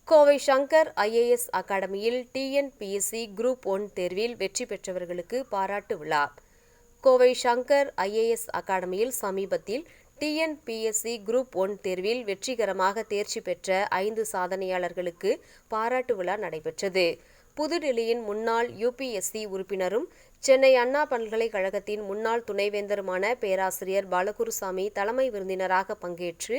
Kovai Shankar IAS அகாடமியில் TNPSC group 1 தேர்வில் வெற்றி பெற்றவர்களுக்கு பாராட்டு விழா. கோவை சங்கர் ஐஏஎஸ் அகாடமியில் சமீபத்தில் டிஎன்பிஎஸ்சி குரூப் 1 தேர்வில் வெற்றிகரமாக தேர்ச்சி பெற்ற 5 சாதனையாளர்களுக்கு பாராட்டு விழா நடைபெற்றது. புதுடில்லியின் முன்னாள் யுபிஎஸ்சி உறுப்பினரும் சென்னை அண்ணா பல்கலைக்கழகத்தின் முன்னாள் துணைவேந்தருமான பேராசிரியர் பாலகுருசாமி தலைமை விருந்தினராக பங்கேற்று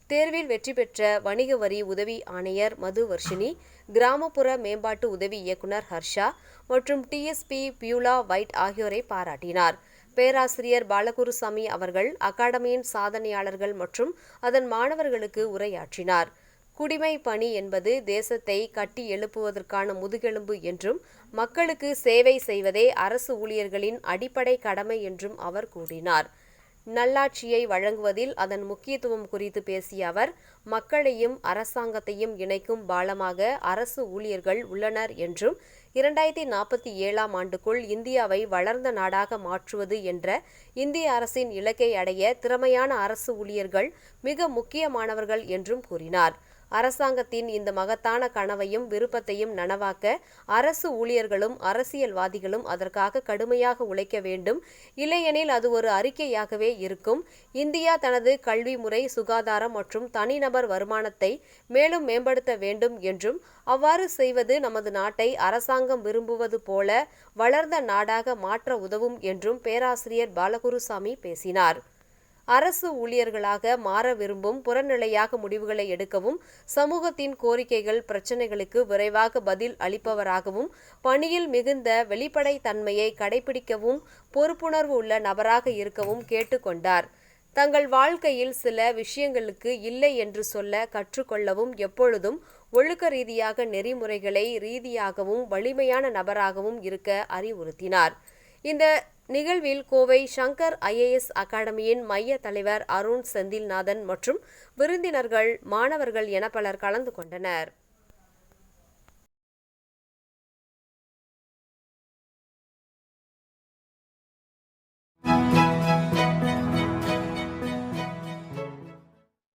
தேர்வில் வெற்றி பெற்ற வணிக வரி உதவி ஆணையர் மதுவர்ஷினி, கிராமப்புற மேம்பாட்டு உதவி இயக்குனர் ஹர்ஷா மற்றும் டிஎஸ்பி பியூலா வைட் ஆகியோரை பாராட்டினார். பேராசிரியர் பாலகுருசாமி அவர்கள் அகாடமியின் சாதனையாளர்கள் மற்றும் அதன் மாணவர்களுக்கு உரையாற்றினார். குடிமை பணி என்பது தேசத்தை கட்டி எழுப்புவதற்கான முதுகெலும்பு என்றும் மக்களுக்கு சேவை செய்வதே அரசு ஊழியர்களின் அடிப்படை கடமை என்றும் அவர் கூறினார். நல்லாட்சியை வழங்குவதில் அதன் முக்கியத்துவம் குறித்து பேசிய அவர், மக்களையும் அரசாங்கத்தையும் இணைக்கும் பாலமாக அரசு ஊழியர்கள் உள்ளனர் என்றும் 2047ஆம் ஆண்டுக்குள் இந்தியாவை வளர்ந்த நாடாக மாற்றுவது என்ற இந்திய அரசின் இலக்கை அடைய திறமையான அரசு ஊழியர்கள் மிக முக்கியமானவர்கள் என்றும் கூறினார். அரசாங்கத்தின் இந்த மகத்தான கனவையும் விருப்பத்தையும் நனவாக்க அரசு ஊழியர்களும் அரசியல்வாதிகளும் அதற்காக கடுமையாக உழைக்க வேண்டும். இல்லையெனில் அது ஒரு அறிக்கையாகவே இருக்கும். இந்தியா தனது கல்வி முறை, சுகாதாரம் மற்றும் தனிநபர் வருமானத்தை மேலும் மேம்படுத்த வேண்டும் என்றும் அவ்வாறு செய்வது நமது நாட்டை அரசாங்கம் விரும்புவது போல வளர்ந்த நாடாக மாற்ற உதவும் என்றும் பேராசிரியர் பாலகுருசாமி பேசினார். அரசு ஊழியர்களாக மாற விரும்பும் புறநிலையாக முடிவுகளை எடுக்கவும், சமூகத்தின் கோரிக்கைகள், பிரச்சினைகளுக்கு விரைவாக பதில் அளிப்பவராகவும், பணியில் மிகுந்த வெளிப்படைத்தன்மையை கடைபிடிக்கவும், பொறுப்புணர்வு உள்ள நபராக இருக்கவும் கேட்டுக்கொண்டார். தங்கள் வாழ்க்கையில் சில விஷயங்களுக்கு இல்லை என்று சொல்ல கற்றுக்கொள்ளவும், எப்பொழுதும் ஒழுக்க ரீதியாக நெறிமுறைகளை ரீதியாகவும் வலிமையான நபராகவும் இருக்க அறிவுறுத்தினார். இந்த நிகழ்வில் கோவை சங்கர் ஐஏஎஸ் அகாடமியின் மைய தலைவர் அருண் செந்தில்நாதன் மற்றும் விருந்தினர்கள், மாணவர்கள் என பலர் கலந்து கொண்டனர்.